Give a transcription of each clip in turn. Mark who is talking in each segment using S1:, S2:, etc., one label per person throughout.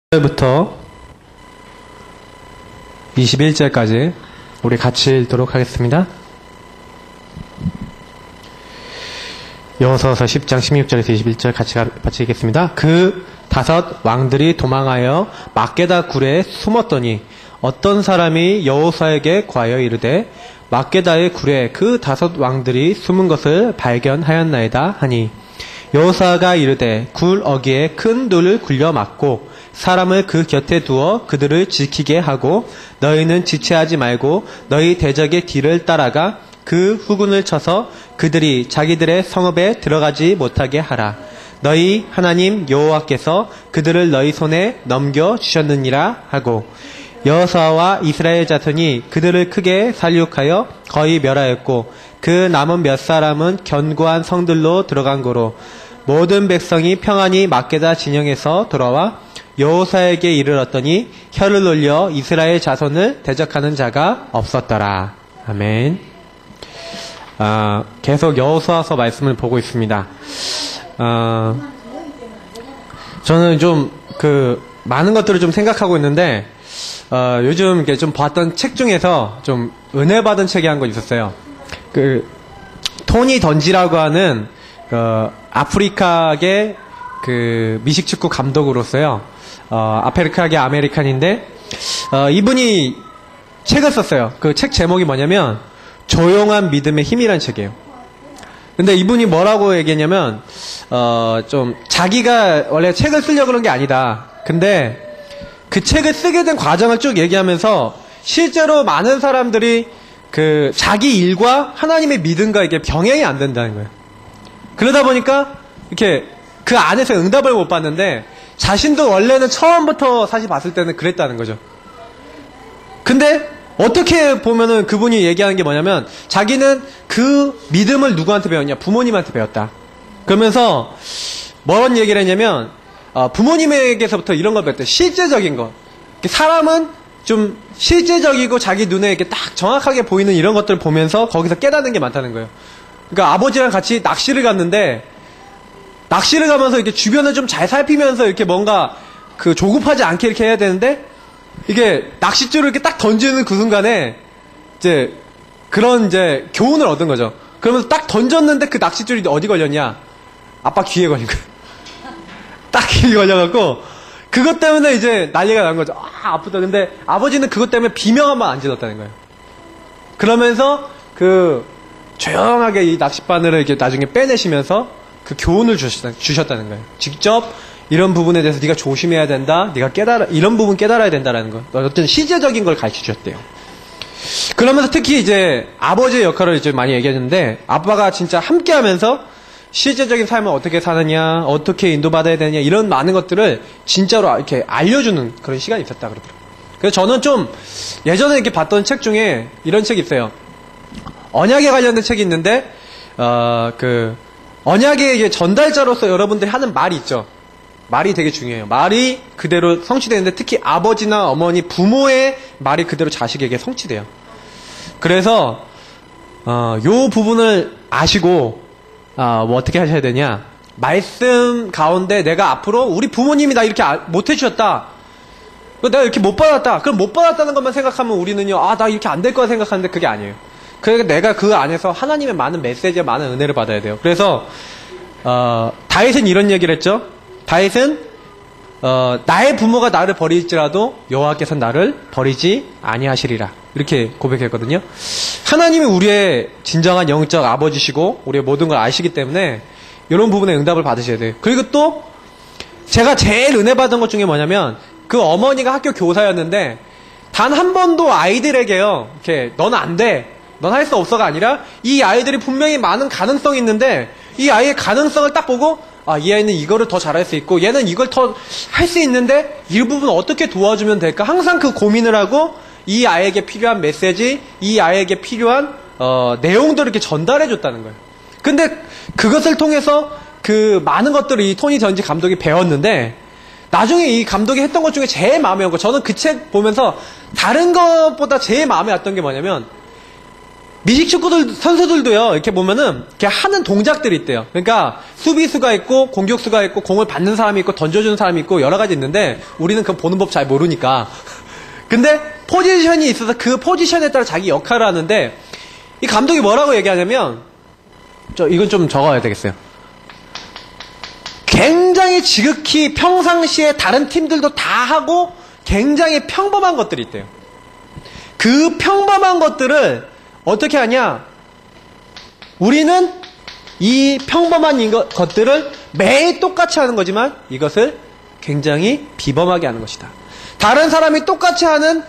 S1: 부터 21절까지 우리 같이 읽도록 하겠습니다. 여호수아서 10장 16절에서 21절 같이 읽겠습니다. 그 5 왕들이 도망하여 막게다 굴에 숨었더니 어떤 사람이 여호수아에게 과여 이르되 막게다의 굴에 그 5 왕들이 숨은 것을 발견하였나이다 하니 여호수아가 이르되 굴 어귀에 큰 돌을 굴려 막고 사람을 그 곁에 두어 그들을 지키게 하고 너희는 지체하지 말고 너희 대적의 뒤를 따라가 그 후군을 쳐서 그들이 자기들의 성읍에 들어가지 못하게 하라. 너희 하나님 여호와께서 그들을 너희 손에 넘겨주셨느니라 하고 여호수아와 이스라엘 자손이 그들을 크게 살육하여 거의 멸하였고 그 남은 몇 사람은 견고한 성들로 들어간 고로 모든 백성이 평안히 막게다 진영에서 돌아와 여호수아에게 이르렀더니 혀를 놀려 이스라엘 자손을 대적하는 자가 없었더라. 아멘. 계속 여호수아서 말씀을 보고 있습니다. 저는 좀 많은 것들을 좀 생각하고 있는데 요즘 이렇게 좀 봤던 책 중에서 좀 은혜 받은 책이 한 권 있었어요. 토니 던지라고 하는 아프리카계 미식축구 감독으로서요. 아프리카계 아메리칸인데 이분이 책을 썼어요. 그 책 제목이 뭐냐면 조용한 믿음의 힘이라는 책이에요. 근데 이분이 뭐라고 얘기했냐면 좀 자기가 원래 책을 쓰려고 그런 게 아니다. 근데 그 책을 쓰게 된 과정을 쭉 얘기하면서 실제로 많은 사람들이 자기 일과 하나님의 믿음과 이게 병행이 안 된다는 거예요. 그러다 보니까 이렇게 그 안에서 응답을 못 받는데 자신도 원래는 처음부터 사실 봤을 때는 그랬다는 거죠. 근데 어떻게 보면은 그분이 얘기하는 게 뭐냐면 자기는 그 믿음을 누구한테 배웠냐? 부모님한테 배웠다. 그러면서 뭐런 얘기를 했냐면 부모님에게서부터 이런 걸 배웠대. 실제적인 거. 사람은 좀 실제적이고 자기 눈에 이렇게 딱 정확하게 보이는 이런 것들을 보면서 거기서 깨닫는 게 많다는 거예요. 그러니까 아버지랑 같이 낚시를 갔는데 낚시를 가면서 이렇게 주변을 좀 잘 살피면서 이렇게 뭔가 조급하지 않게 이렇게 해야 되는데 이게 낚싯줄을 이렇게 딱 던지는 그 순간에 그런 교훈을 얻은 거죠. 그러면서 딱 던졌는데 그 낚싯줄이 어디 걸렸냐? 아빠 귀에 걸린 거예요. 딱 귀에 걸려갖고 그것 때문에 이제 난리가 난 거죠. 아프다. 근데 아버지는 그것 때문에 비명한번 안 질렀다는 거예요. 그러면서 조용하게 이 낚싯바늘을 이렇게 나중에 빼내시면서 그 교훈을 주셨다는 거예요. 직접 이런 부분에 대해서 네가 조심해야 된다. 네가 이런 부분 깨달아야 된다라는 거. 어떤 실제적인 걸 가르쳐 주셨대요. 그러면서 특히 이제 아버지의 역할을 이제 많이 얘기했는데 아빠가 진짜 함께 하면서 실제적인 삶을 어떻게 사느냐, 어떻게 인도받아야 되느냐 이런 많은 것들을 진짜로 이렇게 알려주는 그런 시간이 있었다 그러더라고요. 그래서 저는 좀 예전에 이렇게 봤던 책 중에 이런 책이 있어요. 언약에 관련된 책이 있는데 언약의 전달자로서 여러분들이 하는 말이 있죠. 말이 되게 중요해요. 말이 그대로 성취되는데 특히 아버지나 어머니, 부모의 말이 그대로 자식에게 성취돼요. 그래서 요 부분을 아시고 뭐 어떻게 하셔야 되냐. 말씀 가운데 내가 앞으로 우리 부모님이 나 이렇게 못 해주셨다. 내가 이렇게 못 받았다. 그럼 못 받았다는 것만 생각하면 우리는요. 나 이렇게 안 될 거라 생각하는데 그게 아니에요. 그러니까 내가 그 안에서 하나님의 많은 메시지와 많은 은혜를 받아야 돼요. 그래서 다윗은 이런 얘기를 했죠. 다윗은 나의 부모가 나를 버릴지라도 여호와께서 나를 버리지 아니하시리라 이렇게 고백했거든요. 하나님이 우리의 진정한 영적 아버지시고 우리의 모든 걸 아시기 때문에 이런 부분에 응답을 받으셔야 돼요. 그리고 또 제가 제일 은혜 받은 것 중에 뭐냐면 그 어머니가 학교 교사였는데 단 한 번도 아이들에게요 이렇게 넌 안 돼, 넌 할 수 없어가 아니라 이 아이들이 분명히 많은 가능성이 있는데 이 아이의 가능성을 딱 보고 이 아이는 이거를 더 잘할 수 있고 얘는 이걸 더 할 수 있는데 이 부분 어떻게 도와주면 될까? 항상 그 고민을 하고 이 아이에게 필요한 메시지, 이 아이에게 필요한 내용들을 이렇게 전달해 줬다는 거예요. 근데 그것을 통해서 그 많은 것들을 이 토니 던지 감독이 배웠는데 나중에 이 감독이 했던 것 중에 제일 마음에 온 거, 저는 그 책 보면서 다른 것보다 제일 마음에 왔던 게 뭐냐면 미식축구 선수들도요, 이렇게 보면은, 이렇게 하는 동작들이 있대요. 그러니까, 수비수가 있고, 공격수가 있고, 공을 받는 사람이 있고, 던져주는 사람이 있고, 여러 가지 있는데, 우리는 그 보는 법 잘 모르니까. 근데, 포지션이 있어서 그 포지션에 따라 자기 역할을 하는데, 이 감독이 뭐라고 얘기하냐면, 이건 좀 적어야 되겠어요. 굉장히 지극히 평상시에 다른 팀들도 다 하고, 굉장히 평범한 것들이 있대요. 그 평범한 것들을, 어떻게 하냐? 우리는 이 평범한 것들을 매일 똑같이 하는 거지만 이것을 굉장히 비범하게 하는 것이다. 다른 사람이 똑같이 하는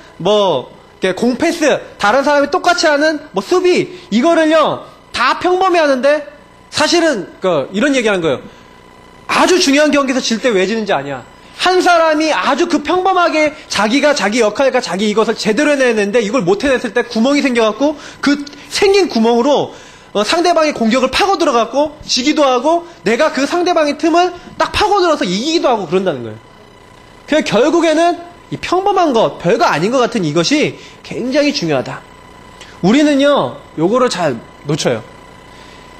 S1: 공패스, 다른 사람이 똑같이 하는 수비, 이거를요 다 평범해 하는데 사실은 이런 얘기하는 거예요. 아주 중요한 경기에서 질 때 왜 지는지 아냐? 한 사람이 아주 그 평범하게 자기가 자기 역할과 자기 이것을 제대로 해내는데 이걸 못 해냈을 때 구멍이 생겨갖고 그 생긴 구멍으로 상대방의 공격을 파고 들어갔고 지기도 하고 내가 그 상대방의 틈을 딱 파고들어서 이기기도 하고 그런다는 거예요. 그래서 결국에는 이 평범한 것, 별거 아닌 것 같은 이것이 굉장히 중요하다. 우리는요, 요거를 잘 놓쳐요.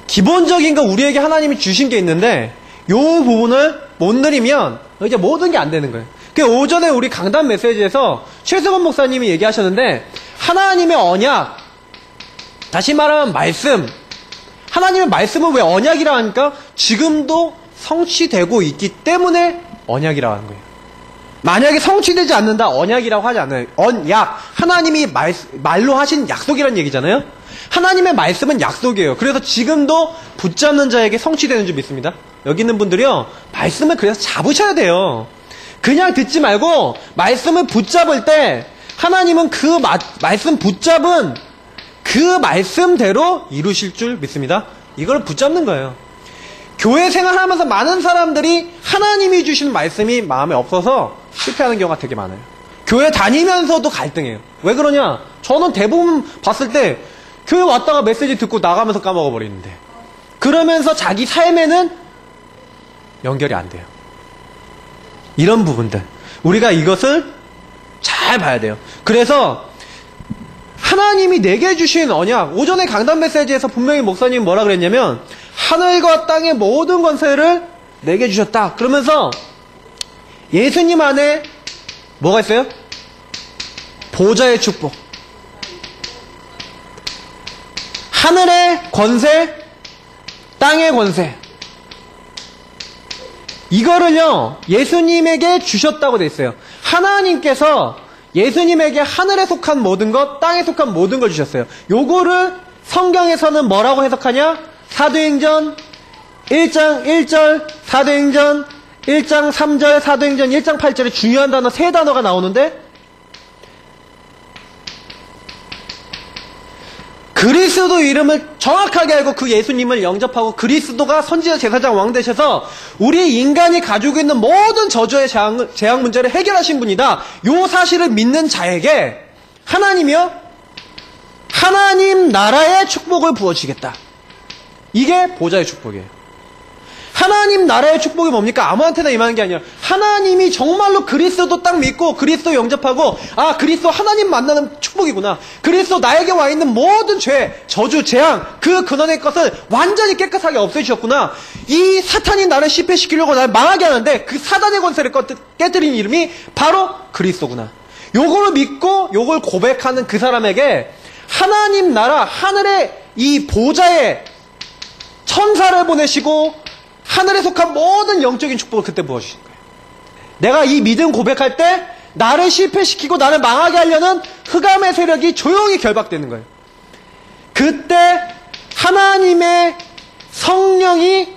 S1: 기본적인 거 우리에게 하나님이 주신 게 있는데 요 부분을 못 누리면 이제 모든 게 안 되는 거예요. 그 오전에 우리 강단 메시지에서 최승원 목사님이 얘기하셨는데 하나님의 언약, 다시 말하면 말씀, 하나님의 말씀은 왜 언약이라 하니까 지금도 성취되고 있기 때문에 언약이라고 하는 거예요. 만약에 성취되지 않는다, 언약이라고 하지 않아요. 언약, 하나님이 말로 하신 약속이란 얘기잖아요. 하나님의 말씀은 약속이에요. 그래서 지금도 붙잡는 자에게 성취되는 줄 믿습니다. 여기 있는 분들이요, 말씀을 그래서 잡으셔야 돼요. 그냥 듣지 말고 말씀을 붙잡을 때 하나님은 그 말씀 붙잡은 그 말씀대로 이루실 줄 믿습니다. 이걸 붙잡는 거예요. 교회 생활하면서 많은 사람들이 하나님이 주신 말씀이 마음에 없어서 실패하는 경우가 되게 많아요. 교회 다니면서도 갈등해요. 왜 그러냐? 저는 대부분 봤을 때 교회 왔다가 메시지 듣고 나가면서 까먹어 버리는데, 그러면서 자기 삶에는 연결이 안 돼요. 이런 부분들 우리가 이것을 잘 봐야 돼요. 그래서 하나님이 내게 주신 언약, 오전에 강단 메시지에서 분명히 목사님이 뭐라 그랬냐면 하늘과 땅의 모든 권세를 내게 주셨다. 그러면서 예수님 안에 뭐가 있어요? 보좌의 축복, 하늘의 권세, 땅의 권세, 이거를요 예수님에게 주셨다고 돼 있어요. 하나님께서 예수님에게 하늘에 속한 모든 것, 땅에 속한 모든 걸 주셨어요. 요거를 성경에서는 뭐라고 해석하냐? 사도행전 1장 1절, 사도행전 1장 3절, 사도행전 1장 8절에 중요한 단어 세 단어가 나오는데, 그리스도 이름을 정확하게 알고 그 예수님을 영접하고 그리스도가 선지자, 제사장, 왕 되셔서 우리 인간이 가지고 있는 모든 저주의 재앙 문제를 해결하신 분이다. 요 사실을 믿는 자에게 하나님이요, 하나님 나라의 축복을 부어주시겠다. 이게 보좌의 축복이에요. 하나님 나라의 축복이 뭡니까? 아무한테나 임하는 게 아니라 하나님이 정말로 그리스도 딱 믿고 그리스도 영접하고, 아, 그리스도 하나님 만나는 축복이구나, 그리스도 나에게 와 있는 모든 죄, 저주, 재앙, 그 근원의 것을 완전히 깨끗하게 없애주셨구나, 이 사탄이 나를 실패시키려고 나를 망하게 하는데 그 사단의 권세를 깨뜨린 이름이 바로 그리스도구나, 요거를 믿고 요걸 고백하는 그 사람에게 하나님 나라, 하늘의 이 보좌에 천사를 보내시고 하늘에 속한 모든 영적인 축복을 그때 부어주신 거예요. 내가 이 믿음 고백할 때 나를 실패시키고 나를 망하게 하려는 흑암의 세력이 조용히 결박되는 거예요. 그때 하나님의 성령이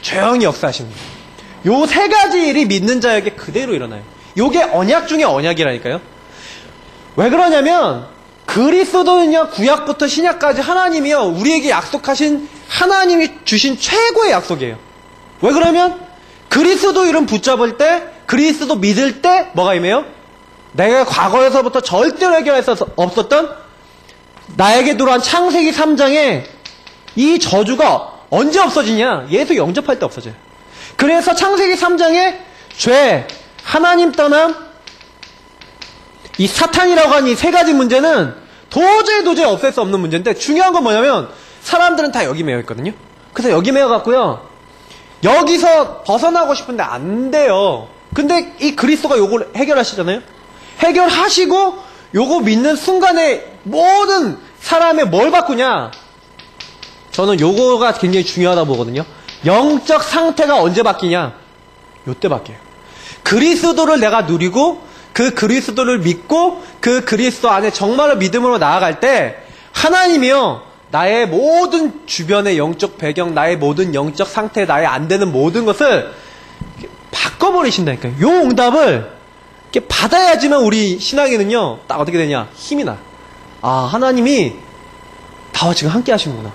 S1: 조용히 역사하시는 거예요. 요 세 가지 일이 믿는 자에게 그대로 일어나요. 요게 언약 중에 언약이라니까요. 왜 그러냐면 그리스도는요, 구약부터 신약까지 하나님이요 우리에게 약속하신, 하나님이 주신 최고의 약속이에요. 왜 그러면 그리스도 이름 붙잡을 때, 그리스도 믿을 때 뭐가 임해요? 내가 과거에서부터 절대로 해결할 수 없었던 나에게 들어온 창세기 3장에 이 저주가 언제 없어지냐? 예수 영접할 때 없어져요. 그래서 창세기 3장에 죄, 하나님 떠남, 이 사탄이라고 하는 이 세 가지 문제는 도저히 없앨 수 없는 문제인데 중요한 건 뭐냐면 사람들은 다 여기 매여 있거든요. 그래서 여기 매여 갖고요. 여기서 벗어나고 싶은데 안 돼요. 근데 이 그리스도가 요걸 해결하시잖아요. 해결하시고 요거 믿는 순간에 모든 사람의 뭘 바꾸냐? 저는 요거가 굉장히 중요하다고 보거든요. 영적 상태가 언제 바뀌냐? 요때 바뀌어요. 그리스도를 내가 누리고 그 그리스도를 믿고 그 그리스도 안에 정말로 믿음으로 나아갈 때 하나님이요 나의 모든 주변의 영적 배경, 나의 모든 영적 상태, 나의 안 되는 모든 것을 바꿔버리신다니까요. 요 응답을 이렇게 받아야지만 우리 신앙에는요 딱 어떻게 되냐? 힘이 나. 아, 하나님이 나와 지금 함께 하시는구나.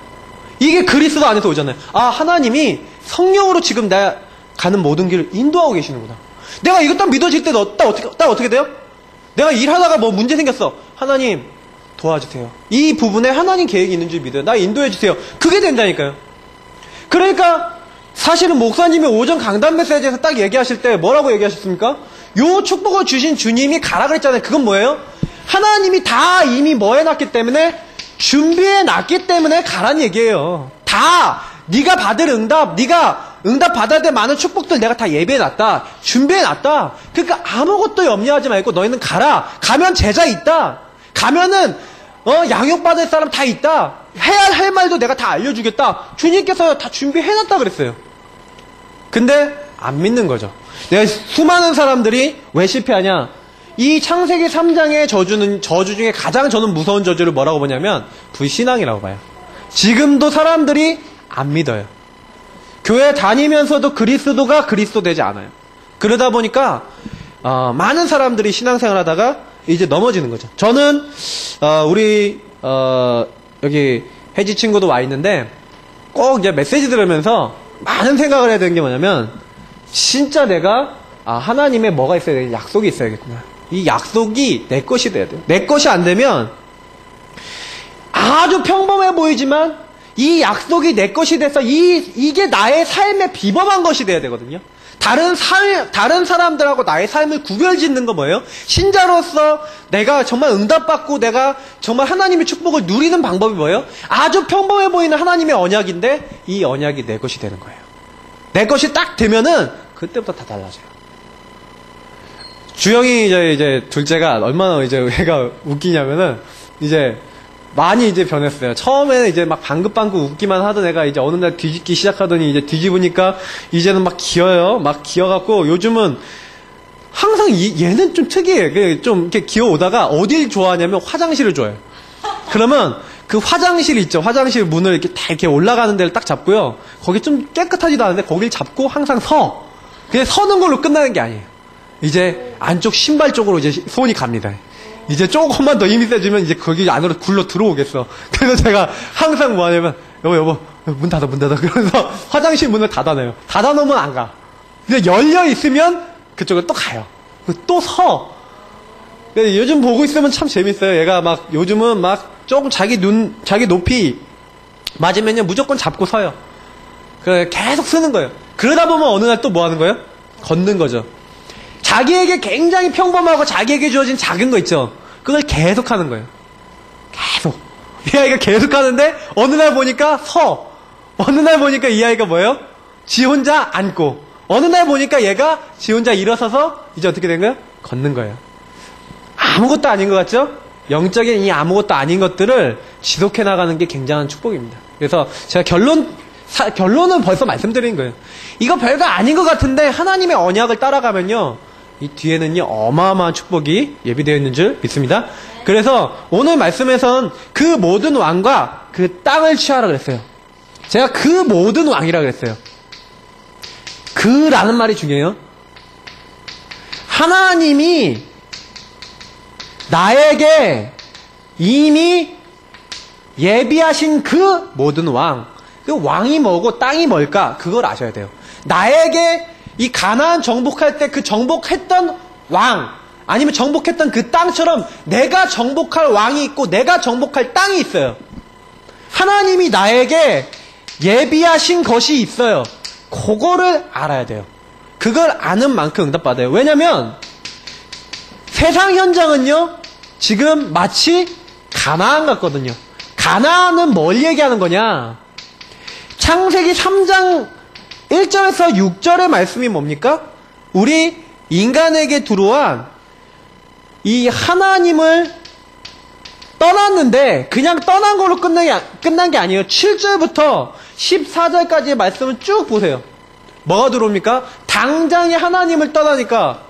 S1: 이게 그리스도 안에서 오잖아요. 아, 하나님이 성령으로 지금 내가 가는 모든 길을 인도하고 계시는구나. 내가 이거 딱 믿어질 때 딱 어떻게 돼요? 내가 일하다가 뭐 문제 생겼어. 하나님 도와주세요. 이 부분에 하나님 계획이 있는 줄 믿어요. 나 인도해 주세요. 그게 된다니까요. 그러니까 사실은 목사님이 오전 강단 메시지에서 딱 얘기하실 때 뭐라고 얘기하셨습니까? 요 축복을 주신 주님이 가라 그랬잖아요. 그건 뭐예요? 하나님이 다 이미 뭐 해놨기 때문에 준비해놨기 때문에 가라는 얘기예요. 다 네가 받을 응답, 네가 응답 받아야 될 많은 축복들 내가 다 예배해놨다. 준비해놨다. 그러니까 아무것도 염려하지 말고 너희는 가라. 가면 제자 있다. 가면은 양육받을 사람 다 있다. 해야 할 말도 내가 다 알려주겠다. 주님께서 다 준비해놨다 그랬어요. 근데 안 믿는 거죠. 내가 수많은 사람들이 왜 실패하냐? 이 창세기 3장의 저주 중에 가장 저는 무서운 저주를 뭐라고 보냐면 불신앙이라고 봐요. 지금도 사람들이 안 믿어요. 교회 다니면서도 그리스도가 그리스도 되지 않아요. 그러다 보니까 많은 사람들이 신앙생활 하다가 이제 넘어지는 거죠. 저는 우리 여기 혜지 친구도 와 있는데 꼭 이제 메시지 들으면서 많은 생각을 해야 되는 게 뭐냐면 진짜 내가 하나님의 뭐가 있어야 돼? 약속이 있어야겠구나. 이 약속이 내 것이 돼야 돼요. 내 것이 안 되면 아주 평범해 보이지만 이 약속이 내 것이 돼서 이게 나의 삶의 비범한 것이 돼야 되거든요. 다른 사람들하고 나의 삶을 구별짓는 거 뭐예요? 신자로서 내가 정말 응답받고 내가 정말 하나님의 축복을 누리는 방법이 뭐예요? 아주 평범해 보이는 하나님의 언약인데 이 언약이 내 것이 되는 거예요. 내 것이 딱 되면은 그때부터 다 달라져요. 주영이 이제 둘째가 얼마나 이제 애가 웃기냐면은 이제 많이 이제 변했어요. 처음에는 이제 막 방긋방긋 웃기만 하던 애가 이제 어느 날 뒤집기 시작하더니 이제 뒤집으니까 이제는 막 기어요. 막 기어갖고 요즘은 항상 얘는 좀 특이해. 좀 이렇게 기어오다가 어딜 좋아하냐면 화장실을 좋아해요. 그러면 그 화장실 있죠. 화장실 문을 이렇게 다 이렇게 올라가는 데를 딱 잡고요. 거기 좀 깨끗하지도 않은데 거길 잡고 항상 서. 그냥 서는 걸로 끝나는 게 아니에요. 이제 안쪽 신발 쪽으로 이제 손이 갑니다. 이제 조금만 더 힘이 세지면 이제 거기 안으로 굴러 들어오겠어. 그래서 제가 항상 뭐 하냐면 여보 문 닫아 그러면서 화장실 문을 닫아놔요. 닫아놓으면 안 가. 근데 열려 있으면 그쪽을 또 가요. 또 서. 근데 요즘 보고 있으면 참 재밌어요. 얘가 막 요즘은 막 조금 자기 높이 맞으면요 무조건 잡고 서요. 그래 계속 쓰는 거예요. 그러다 보면 어느 날 또 뭐 하는 거예요? 걷는 거죠. 자기에게 굉장히 평범하고 자기에게 주어진 작은 거 있죠. 그걸 계속 하는 거예요. 계속. 이 아이가 계속 하는데 어느 날 보니까 서. 어느 날 보니까 이 아이가 뭐예요? 지 혼자 앉고. 어느 날 보니까 얘가 지 혼자 일어서서 이제 어떻게 된 거예요? 걷는 거예요. 아무것도 아닌 것 같죠? 영적인 이 아무것도 아닌 것들을 지속해 나가는 게 굉장한 축복입니다. 그래서 제가 결론은 벌써 말씀드린 거예요. 이거 별거 아닌 것 같은데 하나님의 언약을 따라가면요. 이 뒤에는요 어마어마한 축복이 예비되어 있는 줄 믿습니다. 그래서 오늘 말씀에선 그 모든 왕과 그 땅을 취하라 그랬어요. 제가 그 모든 왕이라 그랬어요. 그라는 말이 중요해요. 하나님이 나에게 이미 예비하신 그 모든 왕, 그 왕이 뭐고 땅이 뭘까 그걸 아셔야 돼요. 나에게 이 가나안 정복할 때 그 정복했던 왕 아니면 정복했던 그 땅처럼 내가 정복할 왕이 있고 내가 정복할 땅이 있어요. 하나님이 나에게 예비하신 것이 있어요. 그거를 알아야 돼요. 그걸 아는 만큼 응답받아요. 왜냐면 세상 현장은요 지금 마치 가나안 같거든요. 가나안은 뭘 얘기하는 거냐? 창세기 3장 1절에서 6절의 말씀이 뭡니까? 우리 인간에게 들어온 이 하나님을 떠났는데 그냥 떠난 걸로 끝난 게 아니에요. 7절부터 14절까지의 말씀을 쭉 보세요. 뭐가 들어옵니까? 당장에 하나님을 떠나니까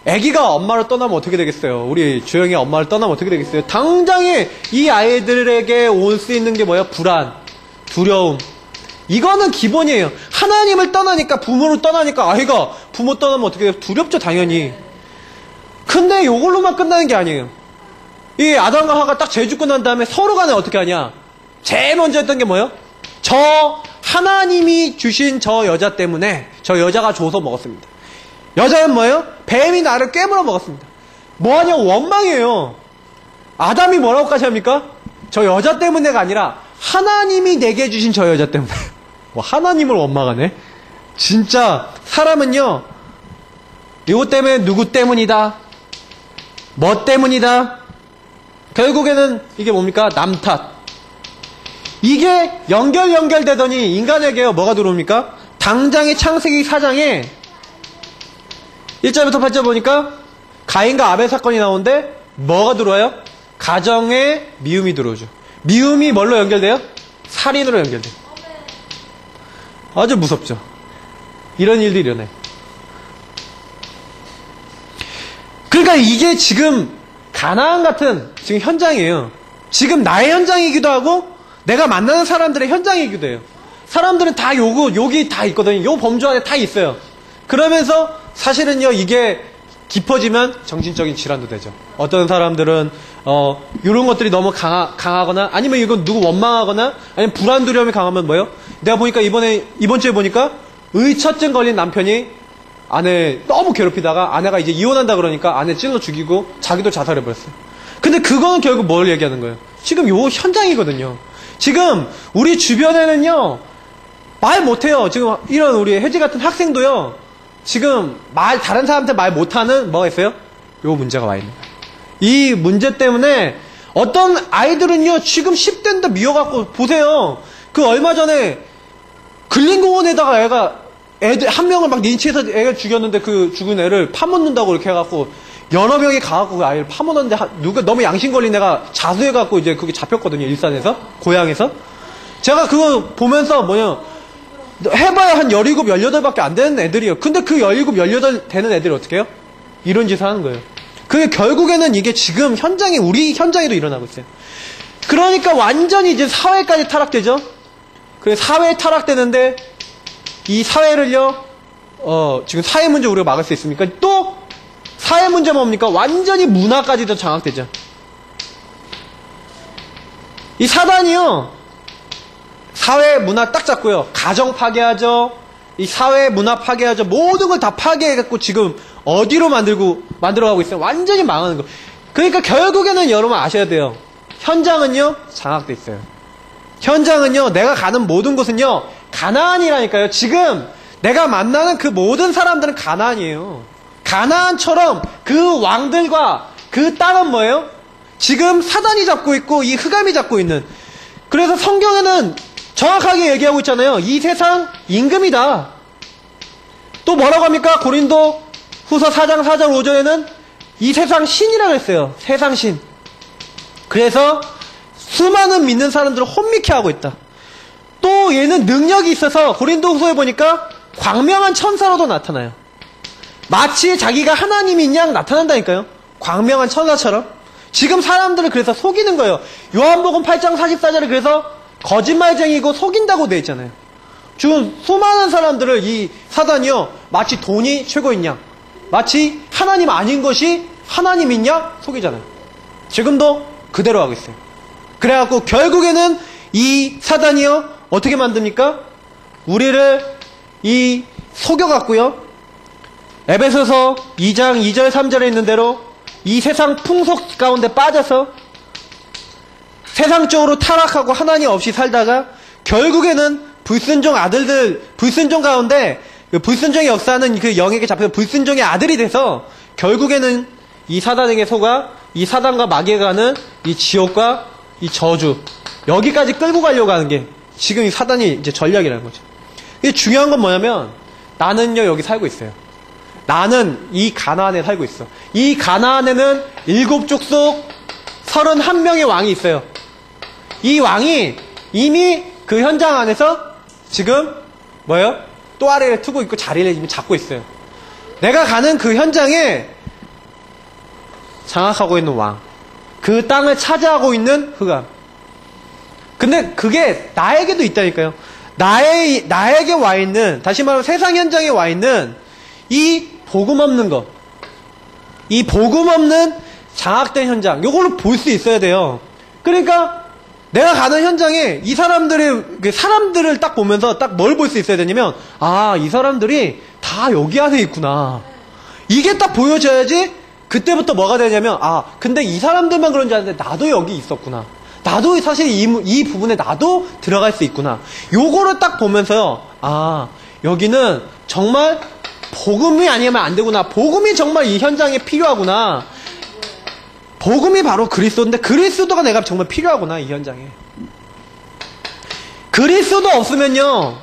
S1: 아기가 엄마를 떠나면 어떻게 되겠어요? 우리 주영이 엄마를 떠나면 어떻게 되겠어요? 당장에 이 아이들에게 올 수 있는 게 뭐예요? 불안, 두려움. 이거는 기본이에요. 하나님을 떠나니까, 부모를 떠나니까 아이가 부모 떠나면 어떻게 돼요? 두렵죠, 당연히. 근데 이걸로만 끝나는 게 아니에요. 이 아담과 하와가 딱 죄 짓고 난 다음에 서로 간에 어떻게 하냐? 제일 먼저 했던 게 뭐예요? 저 하나님이 주신 저 여자 때문에 저 여자가 줘서 먹었습니다. 여자는 뭐예요? 뱀이 나를 깨물어 먹었습니다. 뭐하냐? 원망이에요. 아담이 뭐라고까지 합니까? 저 여자 때문에가 아니라 하나님이 내게 주신 저 여자 때문에. 뭐 하나님을 원망하네. 진짜 사람은요, 이것 때문에 누구 때문이다, 뭐 때문이다, 결국에는 이게 뭡니까? 남 탓. 이게 연결되더니 인간에게요 뭐가 들어옵니까? 당장의 창세기 4장에 1절부터 8절 보니까 가인과 아벨 사건이 나오는데 뭐가 들어와요? 가정에 미움이 들어오죠. 미움이 뭘로 연결돼요? 살인으로 연결돼요. 아주 무섭죠. 이런 일들이 일어나요. 그러니까 이게 지금 가나안 같은 지금 현장이에요. 지금 나의 현장이기도 하고 내가 만나는 사람들의 현장이기도 해요. 사람들은 다 욕이 다 있거든요. 요 범주 안에 다 있어요. 그러면서 사실은요, 이게 깊어지면 정신적인 질환도 되죠. 어떤 사람들은 이런 것들이 너무 강하거나, 아니면 이건 누구 원망하거나, 아니면 불안 두려움이 강하면 뭐예요? 내가 보니까 이번 주에 보니까 의처증 걸린 남편이 아내 너무 괴롭히다가 아내가 이제 이혼한다 그러니까 아내 찔러 죽이고 자기도 자살해버렸어요. 근데 그거는 결국 뭘 얘기하는 거예요? 지금 요 현장이거든요. 지금 우리 주변에는요 말 못해요. 지금 이런 우리 혜지 같은 학생도요 지금 다른 사람한테 말 못하는 뭐가 있어요? 요 문제가 와 있는 거예요. 이 문제 때문에 어떤 아이들은요 지금 10대인데 미워갖고, 보세요. 그 얼마 전에 근린공원에다가 애들 한 명을 막 린치해서 애를 죽였는데 그 죽은 애를 파묻는다고 이렇게 해갖고 여러 명이 가갖고 그 아이를 파묻었는데 누가 너무 양심 걸린 애가 자수해갖고 이제 그게 잡혔거든요. 일산에서, 고향에서. 제가 그거 보면서 해봐야 한 17, 18밖에 안 되는 애들이에요. 근데 그 17, 18 되는 애들이 어떻게 해요? 이런 짓을 하는 거예요. 그게 결국에는 이게 지금 우리 현장에도 일어나고 있어요. 그러니까 완전히 이제 사회까지 타락되죠? 그래서 사회에 타락되는데 이 사회를요, 지금 사회 문제 우리가 막을 수 있습니까? 또 사회 문제 뭡니까? 완전히 문화까지도 장악되죠. 이 사단이요, 사회 문화 딱 잡고요, 가정 파괴하죠, 이 사회 문화 파괴하죠, 모든 걸 다 파괴해갖고 지금 어디로 만들어가고 있어요? 완전히 망하는 거. 그러니까 결국에는 여러분 아셔야 돼요. 현장은요, 장악돼 있어요. 현장은요, 내가 가는 모든 곳은요, 가나안이라니까요. 지금 내가 만나는 그 모든 사람들은 가나안이에요. 가나안처럼 그 왕들과 그 땅은 뭐예요? 지금 사단이 잡고 있고 이 흑암이 잡고 있는. 그래서 성경에는 정확하게 얘기하고 있잖아요. 이 세상 임금이다. 또 뭐라고 합니까? 고린도 후서 4장 4절 5절에는 이 세상 신이라고 했어요. 세상 신. 그래서 수많은 믿는 사람들을 혼미케 하고 있다. 또 얘는 능력이 있어서 고린도 후서에 보니까 광명한 천사로도 나타나요. 마치 자기가 하나님인 양 나타난다니까요. 광명한 천사처럼. 지금 사람들을 그래서 속이는 거예요. 요한복음 8장 44절에 그래서 거짓말쟁이고 속인다고 되어 있잖아요. 지금 수많은 사람들을 이 사단이요, 마치 돈이 최고인 양, 마치 하나님 아닌 것이 하나님인 양 속이잖아요. 지금도 그대로 하고 있어요. 그래갖고 결국에는 이 사단이요 어떻게 만듭니까? 우리를 속여갖고요, 에베소서 2장 2절 3절에 있는 대로 이 세상 풍속 가운데 빠져서 세상적으로 타락하고 하나님 없이 살다가 결국에는 불순종 가운데 그 불순종의 역사는 그 영에게 잡혀서 불순종의 아들이 돼서 결국에는 이 사단에게 속아 이 사단과 마귀가 가는 이 지옥과 이 저주, 여기까지 끌고 가려고 하는 게 지금 이 사단이 이제 전략이라는 거죠. 이게 중요한 건 뭐냐면, 나는요, 여기 살고 있어요. 나는 이 가나안에 살고 있어. 이 가나안에는 7족속 31명의 왕이 있어요. 이 왕이 이미 그 현장 안에서 지금 뭐예요? 또아래를 트고 있고 자리를 이미 잡고 있어요. 내가 가는 그 현장에 장악하고 있는 왕, 그 땅을 차지하고 있는 흑암. 근데 그게 나에게도 있다니까요. 나에게 와 있는, 다시 말하면 세상 현장에 와 있는 이 복음 없는 것, 이 복음 없는 장악된 현장, 요걸로 볼 수 있어야 돼요. 그러니까 내가 가는 현장에 이 사람들을 딱 보면서 딱 뭘 볼 수 있어야 되냐면, 아, 이 사람들이 다 여기 안에 있구나. 이게 딱 보여져야지 그때부터 뭐가 되냐면, 아, 근데 이 사람들만 그런 줄 알았는데 나도 여기 있었구나. 나도 사실 이 부분에 나도 들어갈 수 있구나. 요거를 딱 보면서요, 아, 여기는 정말 복음이 아니면 안 되구나. 복음이 정말 이 현장에 필요하구나. 복음이 바로 그리스도인데 그리스도가 내가 정말 필요하구나, 이 현장에. 그리스도 없으면요,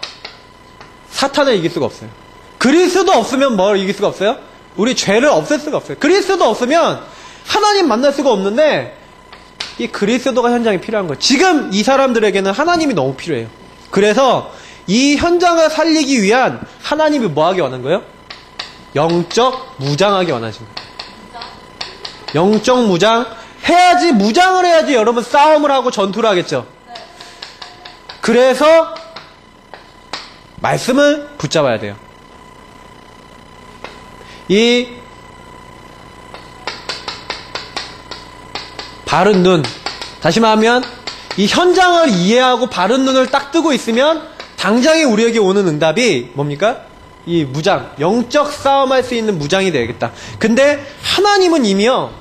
S1: 사탄을 이길 수가 없어요. 그리스도 없으면 뭘 이길 수가 없어요? 우리 죄를 없앨 수가 없어요. 그리스도 없으면 하나님 만날 수가 없는데, 이 그리스도가 현장에 필요한 거예요. 지금 이 사람들에게는 하나님이 너무 필요해요. 그래서 이 현장을 살리기 위한 하나님이 뭐 하기 원하는 거예요? 영적 무장하기 원하신 거예요. 영적 무장 해야지, 무장을 해야지 여러분 싸움을 하고 전투를 하겠죠. 그래서 말씀을 붙잡아야 돼요. 이 바른 눈, 다시 말하면 이 현장을 이해하고 바른 눈을 딱 뜨고 있으면 당장에 우리에게 오는 응답이 뭡니까? 이 무장, 영적 싸움할 수 있는 무장이 되겠다. 근데 하나님은 이미요,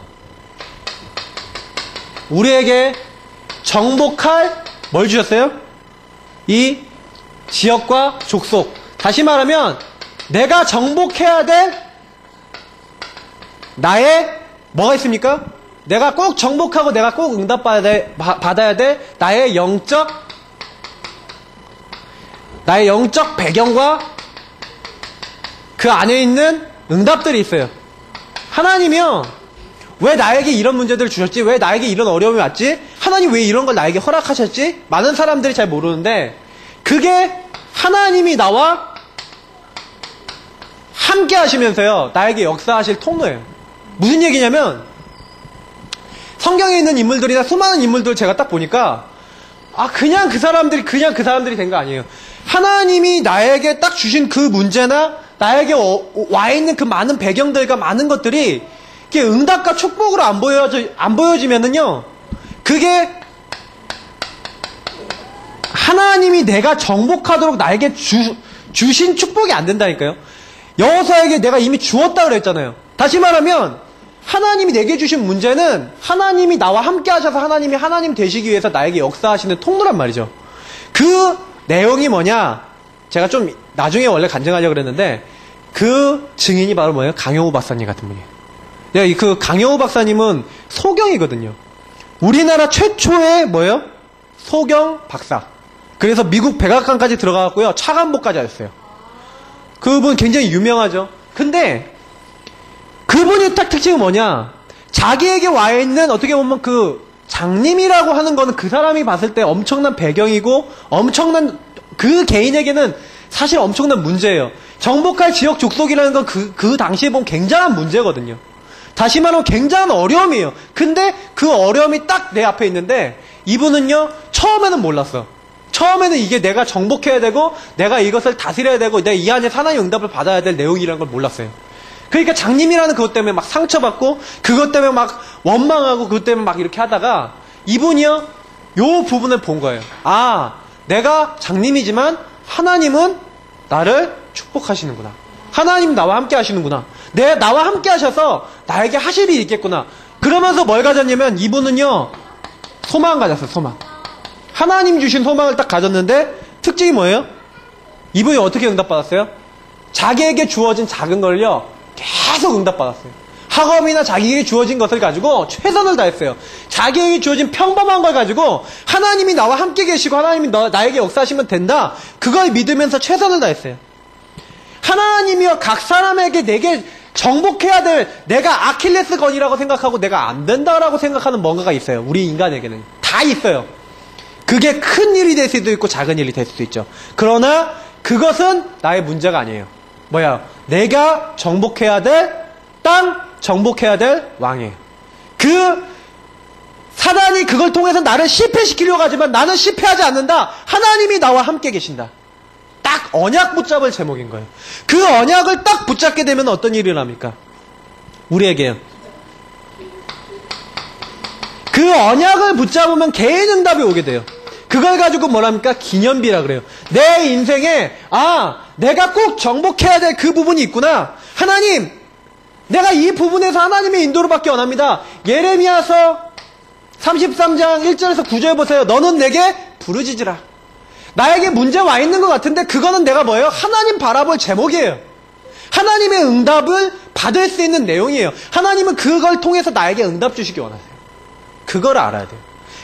S1: 우리에게 정복할 뭘 주셨어요? 이 지역과 족속. 다시 말하면 내가 정복해야 될 나의 뭐가 있습니까? 내가 꼭 정복하고 내가 꼭 받아야 될 나의 영적 배경과 그 안에 있는 응답들이 있어요. 하나님이요, 왜 나에게 이런 문제들을 주셨지? 왜 나에게 이런 어려움이 왔지? 하나님 왜 이런 걸 나에게 허락하셨지? 많은 사람들이 잘 모르는데, 그게 하나님이 나와 함께 하시면서요, 나에게 역사하실 통로예요. 무슨 얘기냐면, 성경에 있는 인물들이나 수많은 인물들 제가 딱 보니까, 아, 그냥 그 사람들이 된 거 아니에요. 하나님이 나에게 딱 주신 그 문제나 나에게 와 있는 그 많은 배경들과 많은 것들이 이게 응답과 축복으로 안 보여지면은요, 그게 하나님이 내가 정복하도록 나에게 주신 축복이 안 된다니까요. 여호수아에게 내가 이미 주었다 그랬잖아요. 다시 말하면 하나님이 내게 주신 문제는 하나님이 나와 함께 하셔서 하나님이 하나님 되시기 위해서 나에게 역사하시는 통로란 말이죠. 그 내용이 뭐냐, 제가 좀 나중에 원래 간증하려고 그랬는데, 그 증인이 바로 뭐예요? 강영우 박사님 같은 분이에요. 그 강영우 박사님은 소경이거든요. 우리나라 최초의 뭐예요? 소경 박사. 그래서 미국 백악관까지 들어가고요, 차관보까지 하셨어요. 그분 굉장히 유명하죠. 근데 그분이 딱 특징이 뭐냐, 자기에게 와 있는 어떻게 보면 그 장님이라고 하는 거는 그 사람이 봤을 때 엄청난 배경이고 엄청난, 그 개인에게는 사실 엄청난 문제예요. 정복할 지역 족속이라는 건 그 당시에 보면 굉장한 문제거든요. 다시 말하면 굉장한 어려움이에요. 근데 그 어려움이 딱 내 앞에 있는데, 이분은요, 처음에는 몰랐어. 처음에는 이게 내가 정복해야 되고 내가 이것을 다스려야 되고 내가 이 안에 하나님의 응답을 받아야 될 내용이라는 걸 몰랐어요. 그러니까 장님이라는 그것 때문에 막 상처받고, 그것 때문에 막 원망하고, 그것 때문에 막 이렇게 하다가 이분이요, 요 부분을 본 거예요. 아, 내가 장님이지만 하나님은 나를 축복하시는구나. 하나님 나와 함께 하시는구나. 나와 함께 하셔서 나에게 하실 일이 있겠구나. 그러면서 뭘 가졌냐면, 이분은요, 소망 가졌어요. 소망. 하나님 주신 소망을 딱 가졌는데, 특징이 뭐예요? 이분이 어떻게 응답받았어요? 자기에게 주어진 작은 걸요, 계속 응답받았어요. 학업이나 자기에게 주어진 것을 가지고 최선을 다했어요. 자기에게 주어진 평범한 걸 가지고 하나님이 나와 함께 계시고 하나님이 나에게 역사하시면 된다. 그걸 믿으면서 최선을 다했어요. 하나님이여 각 사람에게 내게 정복해야 될 내가 아킬레스건이라고 생각하고 내가 안 된다라고 생각하는 뭔가가 있어요. 우리 인간에게는 다 있어요. 그게 큰 일이 될 수도 있고 작은 일이 될 수도 있죠. 그러나 그것은 나의 문제가 아니에요. 뭐야? 내가 정복해야 될 땅, 정복해야 될 왕이에요. 그 사단이 그걸 통해서 나를 실패시키려고 하지만 나는 실패하지 않는다. 하나님이 나와 함께 계신다. 딱 언약 붙잡을 제목인 거예요. 그 언약을 딱 붙잡게 되면 어떤 일이 일어납니까? 우리에게요. 그 언약을 붙잡으면 개인 응답이 오게 돼요. 그걸 가지고 뭐랍니까? 기념비라 그래요. 내 인생에 내가 꼭 정복해야 될 그 부분이 있구나. 하나님, 내가 이 부분에서 하나님의 인도를 받기 원합니다. 예레미야서 33장 1절에서 9절 보세요. 너는 내게 부르짖으라. 나에게 문제 와 있는 것 같은데 그거는 내가 뭐예요? 하나님 바라볼 제목이에요. 하나님의 응답을 받을 수 있는 내용이에요. 하나님은 그걸 통해서 나에게 응답 주시기 원하세요. 그걸 알아야 돼요.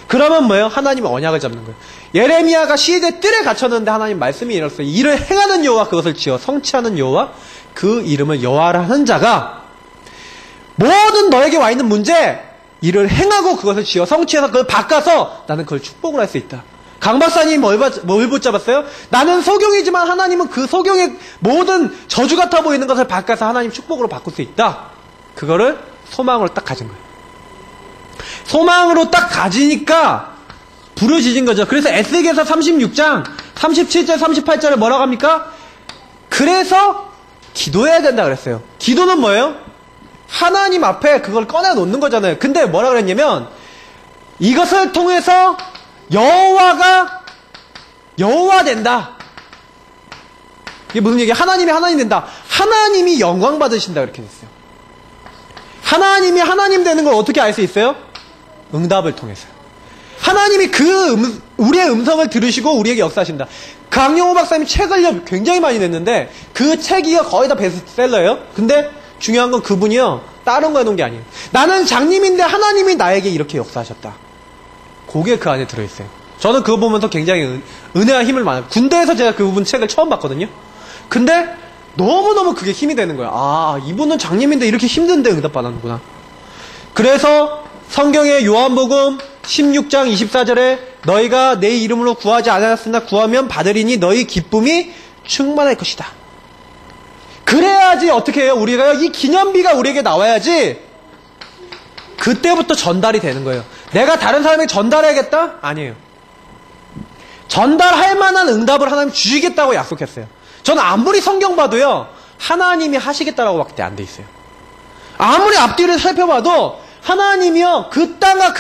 S1: 그러면 뭐예요? 하나님의 언약을 잡는 거예요. 예레미야가 시대 뜰에 갇혔는데 하나님 말씀이 이랬어요. 이를 행하는 여호와 그것을 지어 성취하는 여호와 그 이름을 여호와라 하는 자가 모든 너에게 와 있는 문제 이를 행하고 그것을 지어 성취해서 그걸 바꿔서 나는 그걸 축복을 할 수 있다. 강 박사님 뭘 붙잡았어요? 나는 소경이지만 하나님은 그 소경의 모든 저주 같아 보이는 것을 바꿔서 하나님 축복으로 바꿀 수 있다. 그거를 소망으로 딱 가진 거예요. 소망으로 딱 가지니까 부르짖은 거죠. 그래서 에스겔서 36장 37절 38절에 뭐라고 합니까? 그래서 기도해야 된다 그랬어요. 기도는 뭐예요? 하나님 앞에 그걸 꺼내 놓는 거잖아요. 근데 뭐라 그랬냐면 이것을 통해서 여호와가 여호와 된다. 이게 무슨 얘기야? 하나님이 하나님 된다. 하나님이 영광 받으신다 그렇게 됐어요. 하나님이 하나님 되는 걸 어떻게 알 수 있어요? 응답을 통해서요. 하나님이 우리의 음성을 들으시고 우리에게 역사하신다. 강영호 박사님 책을 굉장히 많이 냈는데 그 책이 거의 다 베스트셀러예요. 근데 중요한 건 그분이요. 다른 거 해놓은 게 아니에요. 나는 장님인데 하나님이 나에게 이렇게 역사하셨다. 그게 그 안에 들어있어요. 저는 그거 보면서 굉장히 은혜와 힘을 많아요. 군대에서 제가 그 부분 책을 처음 봤거든요. 근데 너무너무 그게 힘이 되는 거예요. 이분은 장님인데 이렇게 힘든데 응답받았는구나. 그래서 성경의 요한복음 16장 24절에 너희가 내 이름으로 구하지 않았으나 구하면 받으리니 너희 기쁨이 충만할 것이다. 그래야지 어떻게 해요? 우리가요, 이 기념비가 우리에게 나와야지 그때부터 전달이 되는 거예요. 내가 다른 사람에게 전달해야겠다? 아니에요. 전달할 만한 응답을 하나님 주시겠다고 약속했어요. 저는 아무리 성경 봐도요, 하나님이 하시겠다라고 밖에 안 돼 있어요. 아무리 앞뒤를 살펴봐도 하나님이요, 그 땅과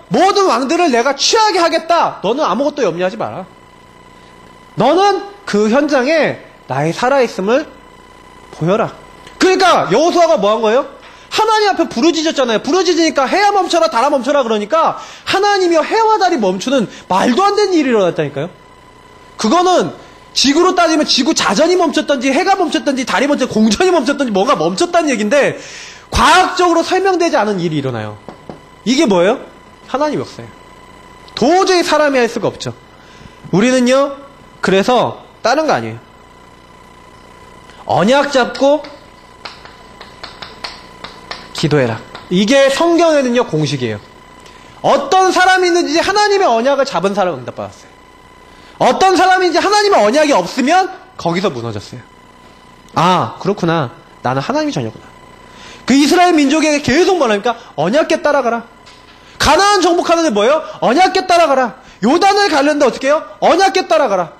S1: 모든 왕들을 내가 취하게 하겠다. 너는 아무것도 염려하지 마라. 너는 그 현장에 나의 살아있음을 보여라. 그러니까 여호수아가 뭐 한 거예요? 하나님 앞에 부르짖었잖아요. 부르짖으니까 해야 멈춰라 달아 멈춰라 그러니까 하나님이요, 해와 달이 멈추는 말도 안 되는 일이 일어났다니까요. 그거는 지구로 따지면 지구 자전이 멈췄던지 해가 멈췄던지 달이 멈췄던지 공전이 멈췄던지 뭐가 멈췄다는 얘기인데 과학적으로 설명되지 않은 일이 일어나요. 이게 뭐예요? 하나님 역사예요. 도저히 사람이 할 수가 없죠. 우리는요, 그래서 다른 거 아니에요. 언약 잡고 기도해라. 이게 성경에는요, 공식이에요. 어떤 사람이 있는지 하나님의 언약을 잡은 사람은 응답받았어요. 어떤 사람인지 하나님의 언약이 없으면 거기서 무너졌어요. 그렇구나. 나는 하나님이 전혀구나. 그 이스라엘 민족에게 계속 뭐랍니까? 언약궤 따라가라. 가나안 정복하는데 뭐예요? 언약궤 따라가라. 요단을 가려는데 어떻게 해요? 언약궤 따라가라.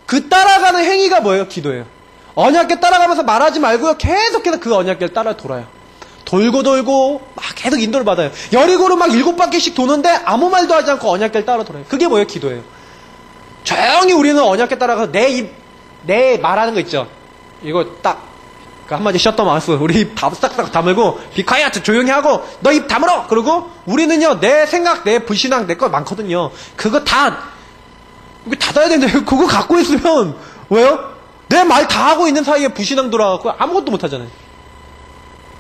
S1: 그 따라가는 행위가 뭐예요? 기도예요. 언약궤 따라가면서 말하지 말고요, 계속해서 그 언약궤를 따라 돌아요. 돌고 막 계속 인도를 받아요. 여리고로 막 7바퀴씩 도는데 아무 말도 하지 않고 언약궤를 따라 돌아요. 그게 뭐예요? 기도예요. 조용히 우리는 언약궤 따라가서 내 말하는 거 있죠? 이거 딱 그 한마디 셔터 마우스, 우리 입 싹싹 다물고 비카이아트 조용히 하고 너 입 다물어. 그리고 우리는요, 내 생각, 내 불신앙, 내 거 많거든요. 그거 다 닫아야 되는데 그거 갖고 있으면 왜요? 내 말 다 하고 있는 사이에 불신앙 돌아가고 아무것도 못 하잖아요.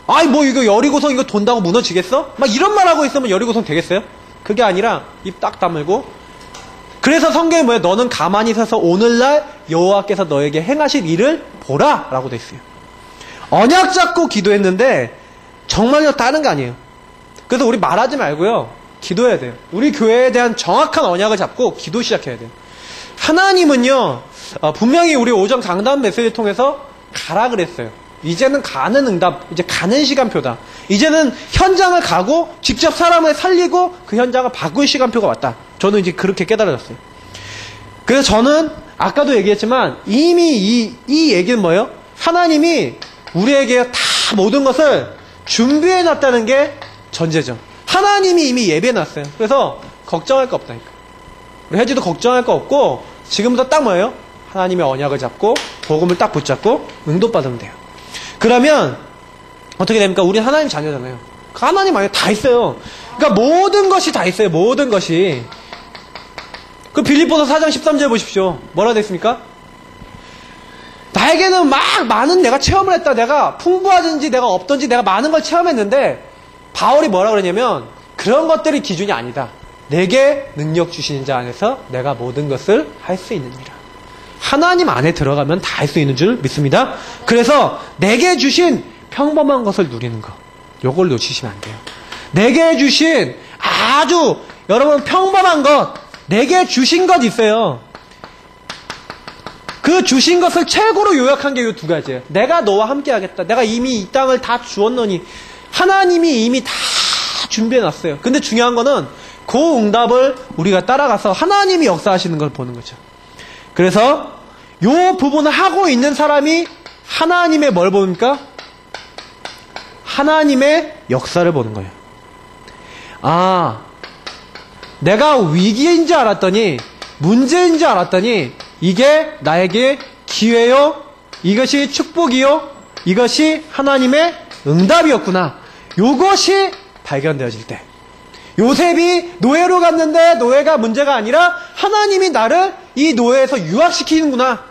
S1: 아이 뭐 이거 여리고성 이거 돈다고 무너지겠어? 막 이런 말 하고 있으면 여리고성 되겠어요? 그게 아니라 입 딱 다물고, 그래서 성경에 뭐예요? 너는 가만히 서서 오늘날 여호와께서 너에게 행하실 일을 보라 라고 돼 있어요. 언약 잡고 기도했는데 정말요 다른 거 아니에요. 그래서 우리 말하지 말고요 기도해야 돼요. 우리 교회에 대한 정확한 언약을 잡고 기도 시작해야 돼요. 하나님은요 분명히 우리 오전 강단 메시지를 통해서 가라 그랬어요. 이제는 가는 응답, 이제 가는 시간표다. 이제는 현장을 가고 직접 사람을 살리고 그 현장을 바꿀 시간표가 왔다. 저는 이제 그렇게 깨달아졌어요. 그래서 저는 아까도 얘기했지만 이미 이 얘기는 뭐예요? 하나님이 우리에게 다 모든 것을 준비해놨다는 게 전제죠. 하나님이 이미 예배해놨어요. 그래서 걱정할 거 없다니까. 우리 혜지도 걱정할 거 없고 지금부터 딱 뭐예요? 하나님의 언약을 잡고 복음을 딱 붙잡고 응답받으면 돼요. 그러면 어떻게 됩니까? 우리는 하나님 자녀잖아요. 하나님 안에 다 있어요. 그러니까 모든 것이 다 있어요. 모든 것이. 그 빌립보서 4장 13절 보십시오. 뭐라 되어 있습니까? 나에게는 막 많은 내가 체험을 했다. 내가 풍부하든지 내가 없든지 내가 많은 걸 체험했는데 바울이 뭐라 그러냐면 그런 것들이 기준이 아니다. 내게 능력 주시는 자 안에서 내가 모든 것을 할 수 있느니라. 하나님 안에 들어가면 다 할 수 있는 줄 믿습니다. 그래서 내게 주신 평범한 것을 누리는 것, 요걸 놓치시면 안 돼요. 내게 주신 아주 여러분 평범한 것, 내게 주신 것 있어요. 그 주신 것을 최고로 요약한 게 이 두 가지예요. 내가 너와 함께 하겠다. 내가 이미 이 땅을 다 주었노니 하나님이 이미 다 준비해놨어요. 근데 중요한 거는 그 응답을 우리가 따라가서 하나님이 역사하시는 걸 보는 거죠. 그래서 요 부분을 하고 있는 사람이 하나님의 뭘 봅니까? 하나님의 역사를 보는 거예요. 아, 내가 위기인지 알았더니 문제인지 알았더니 이게 나에게 기회요, 이것이 축복이요, 이것이 하나님의 응답이었구나. 요것이 발견되어질 때 요셉이 노예로 갔는데 노예가 문제가 아니라 하나님이 나를 이 노예에서 유학시키는구나.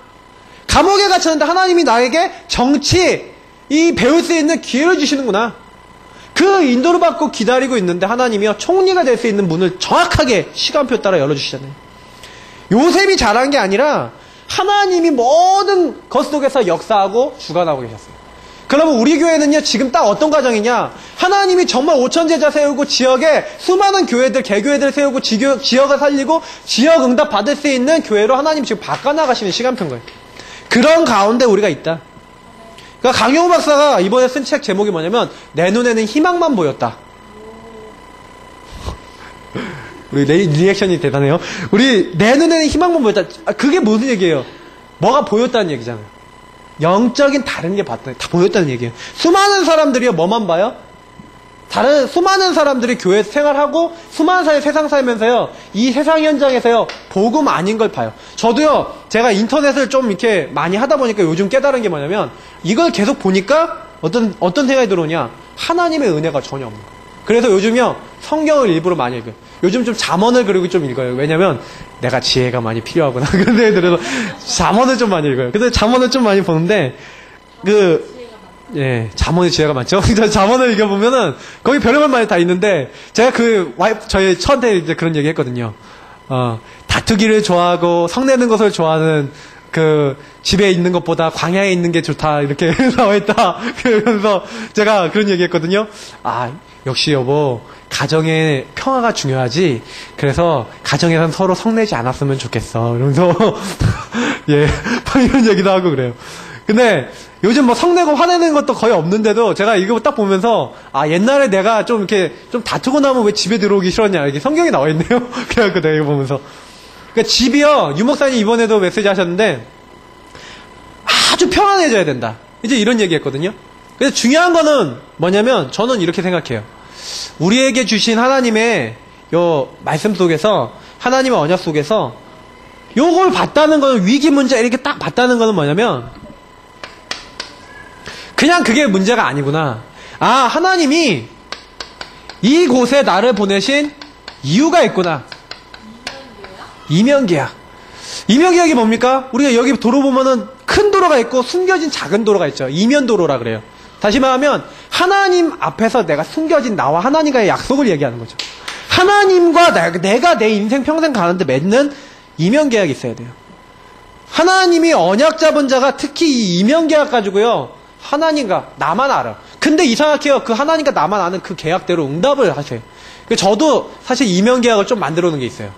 S1: 감옥에 갇혔는데 하나님이 나에게 정치 이 배울 수 있는 기회를 주시는구나. 그 인도를 받고 기다리고 있는데 하나님이요 총리가 될 수 있는 문을 정확하게 시간표 따라 열어주시잖아요. 요셉이 잘한 게 아니라 하나님이 모든 것 속에서 역사하고 주관하고 계셨어요. 그러면 우리 교회는요 지금 딱 어떤 과정이냐, 하나님이 정말 5천 제자 세우고 지역에 수많은 교회들 개교회들 세우고 지역을 살리고 지역 응답 받을 수 있는 교회로 하나님 지금 바꿔나가시는 시간표인 거예요. 그런 가운데 우리가 있다. 그러니까 강용호 박사가 이번에 쓴 책 제목이 뭐냐면 내 눈에는 희망만 보였다. 우리 리액션이 대단해요. 우리 내 눈에는 희망만 보였다. 그게 무슨 얘기예요? 뭐가 보였다는 얘기잖아요. 영적인 다른 게 다 보였다는 얘기예요. 수많은 사람들이요 뭐만 봐요? 다른 수많은 사람들이 교회 생활하고 수많은 사람이 세상 살면서요 이 세상 현장에서요 복음 아닌 걸 봐요. 저도요 제가 인터넷을 좀 이렇게 많이 하다 보니까 요즘 깨달은 게 뭐냐면 이걸 계속 보니까 어떤 생각이 들어오냐, 하나님의 은혜가 전혀 없는 거예요. 그래서 요즘요 성경을 일부러 많이 읽어요. 요즘 좀 잠언을 그리고 좀 읽어요. 왜냐면 내가 지혜가 많이 필요하구나 그런 생각이 들어서 잠언을 좀 많이 읽어요. 근데 잠언을 좀 많이 보는데 잠언의 지혜가 많죠. 잠언을 읽어보면은 거기 별의별 말이 다 있는데 제가 저희 처한테 이제 그런 얘기 했거든요. 다투기를 좋아하고 성내는 것을 좋아하는 그 집에 있는 것보다 광야에 있는 게 좋다 이렇게 나와 있다. 그러면서 제가 그런 얘기 했거든요. 아, 역시 여보 가정의 평화가 중요하지. 그래서 가정에선 서로 성내지 않았으면 좋겠어. 이러면서 예, 이런 얘기도 하고 그래요. 근데 요즘 뭐 성내고 화내는 것도 거의 없는데도 제가 이거 딱 보면서 아, 옛날에 내가 좀 이렇게 좀 다투고 나면 왜 집에 들어오기 싫었냐 이게 성경에 나와 있네요. 그래갖고 내가 이거 보면서 그러니까 집이요, 유 목사님 이번에도 메시지 하셨는데 아주 평안해져야 된다. 이제 이런 얘기 했거든요. 그래서 중요한 거는 뭐냐면 저는 이렇게 생각해요. 우리에게 주신 하나님의 요 말씀 속에서 하나님의 언약 속에서 요걸 봤다는 거는 위기 문제 이렇게 딱 봤다는 거는 뭐냐면 그냥 그게 문제가 아니구나. 아, 하나님이 이곳에 나를 보내신 이유가 있구나. 이면계약. 이면계약이 뭡니까? 우리가 여기 도로 보면은 큰 도로가 있고 숨겨진 작은 도로가 있죠. 이면도로라 그래요. 다시 말하면 하나님 앞에서 내가 숨겨진 나와 하나님과의 약속을 얘기하는 거죠. 하나님과 내가 내 인생 평생 가는데 맺는 이면계약이 있어야 돼요. 하나님이 언약 잡은 자가 특히 이 이면계약 가지고요, 하나님과 나만 알아. 근데 이상하게요, 그 하나님과 나만 아는 그 계약대로 응답을 하세요. 저도 사실 이면계약을 좀 만들어 놓은 게 있어요.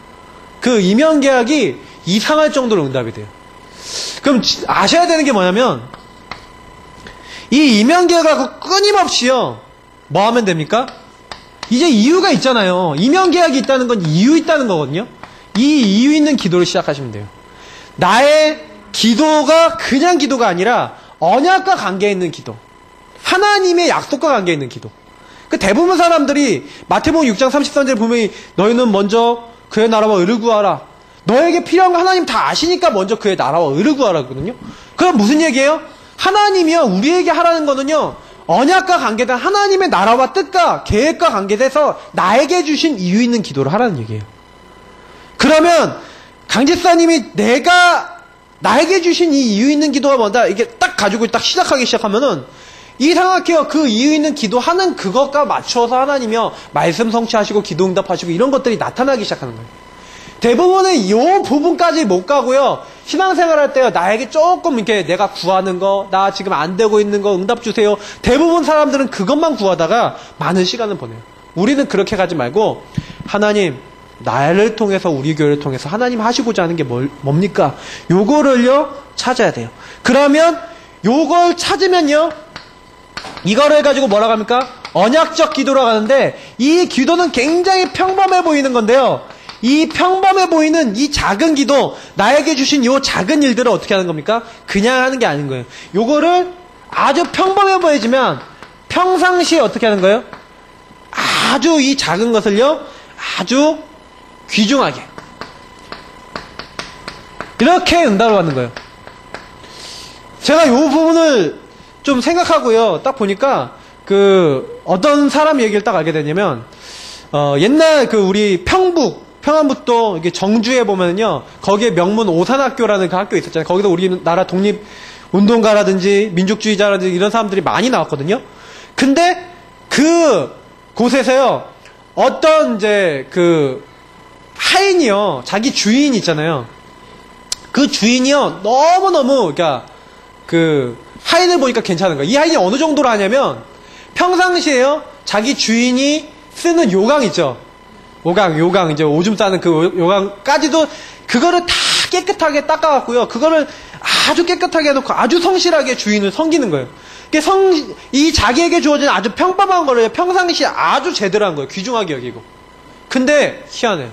S1: 그 이면계약이 이상할 정도로 응답이 돼요. 그럼 아셔야 되는 게 뭐냐면, 이 이면계약하고 끊임없이요, 뭐 하면 됩니까? 이제 이유가 있잖아요. 이면계약이 있다는 건 이유 있다는 거거든요. 이 이유 있는 기도를 시작하시면 돼요. 나의 기도가 그냥 기도가 아니라 언약과 관계 있는 기도, 하나님의 약속과 관계 있는 기도. 대부분 사람들이 마태복음 6장 33절 보면 너희는 먼저 그의 나라와 의를 구하라. 너에게 필요한 거 하나님 다 아시니까 먼저 그의 나라와 의를 구하라거든요. 그럼 무슨 얘기예요? 하나님이요, 우리에게 하라는 거는요, 언약과 관계된 하나님의 나라와 뜻과 계획과 관계돼서 나에게 주신 이유 있는 기도를 하라는 얘기예요. 그러면 강집사님이 나에게 주신 이 이유 있는 기도가 뭐다, 이게 딱 가지고 딱 시작하기 시작하면은 이상하게요, 그 이유 있는 기도하는 그것과 맞춰서 하나님이요, 말씀 성취하시고 기도 응답하시고 이런 것들이 나타나기 시작하는 거예요. 대부분은 이 부분까지 못 가고요, 신앙생활 할 때요, 나에게 조금 이렇게 내가 구하는 거, 나 지금 안 되고 있는 거 응답 주세요. 대부분 사람들은 그것만 구하다가 많은 시간을 보내요. 우리는 그렇게 가지 말고, 하나님, 나를 통해서, 우리 교회를 통해서 하나님 하시고자 하는 게 뭡니까? 요거를요, 찾아야 돼요. 그러면 요걸 찾으면요, 이거를 가지고 뭐라고 합니까? 언약적 기도라고 하는데, 이 기도는 굉장히 평범해 보이는 건데요, 이 평범해 보이는 이 작은 기도, 나에게 주신 요 작은 일들을 어떻게 하는 겁니까? 그냥 하는 게 아닌 거예요. 요거를 아주 평범해 보이지만 평상시에 어떻게 하는 거예요? 아주 이 작은 것을요, 아주 귀중하게 이렇게 응답을 받는 거예요. 제가 요 부분을 좀 생각하고요, 딱 보니까 어떤 사람 얘기를 딱 알게 되냐면, 옛날 우리 평안북도 이게 정주에 보면요, 거기에 명문 오산학교라는 그 학교 있었잖아요. 거기서 우리나라 독립운동가라든지 민족주의자라든지 이런 사람들이 많이 나왔거든요. 근데 그 곳에서요, 어떤 이제 하인이요, 자기 주인 있잖아요. 그 주인이요, 너무너무, 그러니까 하인을 보니까 괜찮은 거예요. 이 하인이 어느 정도로 하냐면, 평상시에요, 자기 주인이 쓰는 요강 있죠. 요강, 이제 오줌 싸는 그 요강까지도 그거를 다 깨끗하게 닦아갖고요, 그거를 아주 깨끗하게 해놓고 아주 성실하게 주인을 섬기는 거예요. 이 자기에게 주어진 아주 평범한 거를 평상시에 아주 제대로 한 거예요. 귀중하게 여기고. 근데, 희한해요.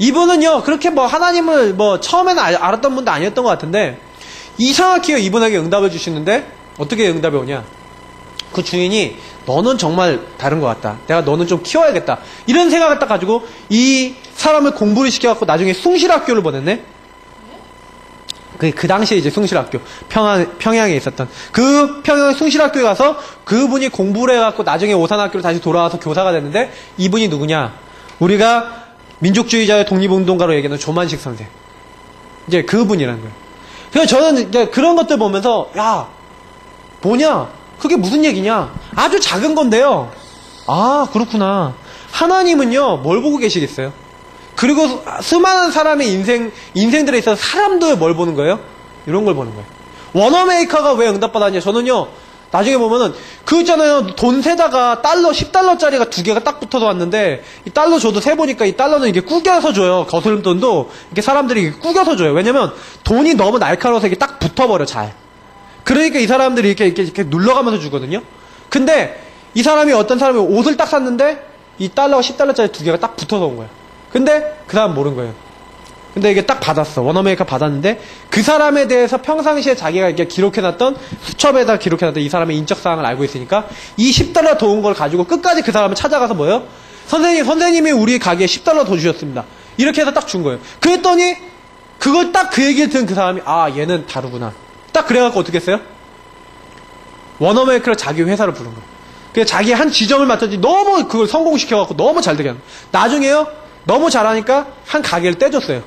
S1: 이분은요, 그렇게 하나님을 처음에는 알았던 분도 아니었던 것 같은데, 이상하게요, 이분에게 응답을 주시는데, 어떻게 응답이 오냐? 그 주인이, 너는 정말 다른 것 같다. 내가 너는 좀 키워야겠다. 이런 생각을 딱 가지고 이 사람을 공부를 시켜갖고 나중에 숭실학교를 보냈네? 그 당시에 이제 숭실학교, 평양에 있었던 그 평양 숭실학교에 가서 그분이 공부를 해갖고 나중에 오산학교로 다시 돌아와서 교사가 됐는데, 이분이 누구냐? 우리가 민족주의자의 독립운동가로 얘기하는 조만식 선생. 이제 그분이라는 거예요. 그래서 저는 이제 그런 것들 보면서, 야, 뭐냐? 그게 무슨 얘기냐? 아주 작은 건데요. 아, 그렇구나. 하나님은요, 뭘 보고 계시겠어요? 그리고 수많은 사람의 인생들에 있어서 사람들 뭘 보는 거예요? 이런 걸 보는 거예요. 워너메이커가 왜 응답받았냐? 저는요, 나중에 보면은, 있잖아요. 돈 세다가 달러, 10달러짜리가 2개가 딱 붙어서 왔는데, 이 달러 줘도 세보니까 이 달러는 이게 구겨서 줘요. 거스름돈도 이렇게 사람들이 이렇게 구겨서 줘요. 왜냐면 돈이 너무 날카로워서 이게 딱 붙어버려, 잘. 그러니까 이 사람들이 이렇게 눌러가면서 주거든요. 근데 이 사람이 어떤 사람이 옷을 딱 샀는데 이 달러가 10달러짜리 2개가 딱 붙어서 온 거야. 근데 그 사람 모르는 거예요. 근데 이게 딱 받았어. 워너메이커 받았는데 그 사람에 대해서 평상시에 자기가 이렇게 기록해놨던 수첩에다 기록해놨던 이 사람의 인적사항을 알고 있으니까 이 10달러 더 온 걸 가지고 끝까지 그 사람을 찾아가서 뭐예요? 선생님이 우리 가게에 10달러 더 주셨습니다. 이렇게 해서 딱 준 거예요. 그랬더니 그걸 딱 그 얘기를 들은 그 사람이, 아, 얘는 다르구나. 딱 그래갖고 어떻게 했어요? 워너메이커를 자기 회사로 부른 거예요. 그래서 자기 한 지점을 맡았지 너무 그걸 성공시켜갖고 너무 잘 되게 하는 거예요. 나중에요, 너무 잘하니까 한 가게를 떼줬어요.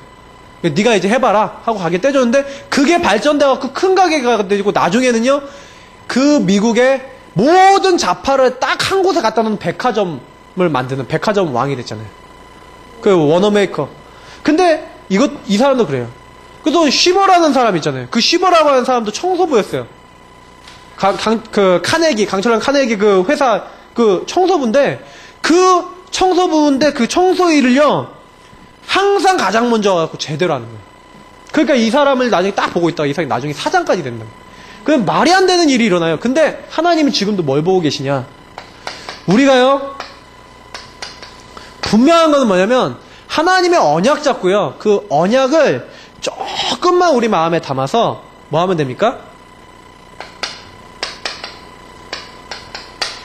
S1: 네가 이제 해봐라 하고 가게 떼줬는데 그게 발전돼갖고 큰 가게가 되고 나중에는요, 그 미국의 모든 자파를 딱 한 곳에 갖다 놓은 백화점을 만드는 백화점 왕이 됐잖아요. 그 워너메이커. 근데 이 사람도 그래요. 그래서 쉬버라는 사람 있잖아요. 그 쉬버라고 하는 사람도 청소부였어요. 강철란 카네기 그 회사 그 청소부인데 그 청소 일을요 항상 가장 먼저 와갖고 제대로 하는 거예요. 그러니까 이 사람을 나중에 딱 보고 있다가 이 사람이 나중에 사장까지 된다. 그럼 말이 안 되는 일이 일어나요. 근데 하나님은 지금도 뭘 보고 계시냐? 우리가요 분명한 건 뭐냐면 하나님의 언약 잡고요. 그 언약을 조금만 우리 마음에 담아서 뭐 하면 됩니까?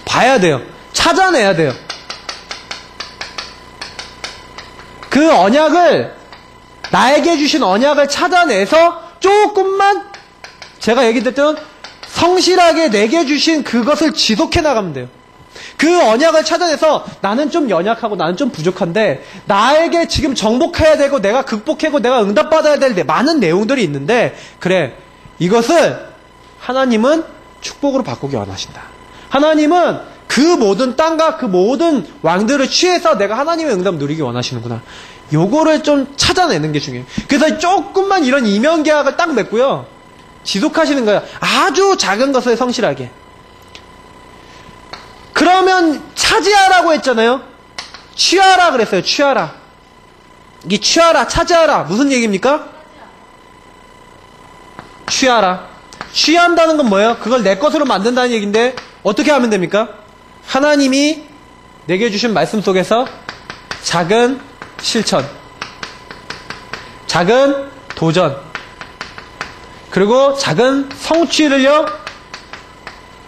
S1: 봐야 돼요. 찾아내야 돼요. 그 언약을 나에게 주신 언약을 찾아내서 조금만 제가 얘기했던 성실하게 내게 주신 그것을 지속해 나가면 돼요. 그 언약을 찾아내서 나는 좀 연약하고 나는 좀 부족한데 나에게 지금 정복해야 되고 내가 극복하고 내가 응답받아야 될 많은 내용들이 있는데 그래 이것을 하나님은 축복으로 바꾸기 원하신다. 하나님은 그 모든 땅과 그 모든 왕들을 취해서 내가 하나님의 응답 누리기 원하시는구나. 요거를 좀 찾아내는 게 중요해요. 그래서 조금만 이런 이면계약을 딱 맺고요. 지속하시는 거예요. 아주 작은 것을 성실하게. 그러면 차지하라고 했잖아요. 취하라 그랬어요. 취하라. 이 취하라, 차지하라. 무슨 얘기입니까? 취하라. 취한다는 건 뭐예요? 그걸 내 것으로 만든다는 얘기인데 어떻게 하면 됩니까? 하나님이 내게 주신 말씀 속에서 작은 실천, 작은 도전, 그리고 작은 성취를요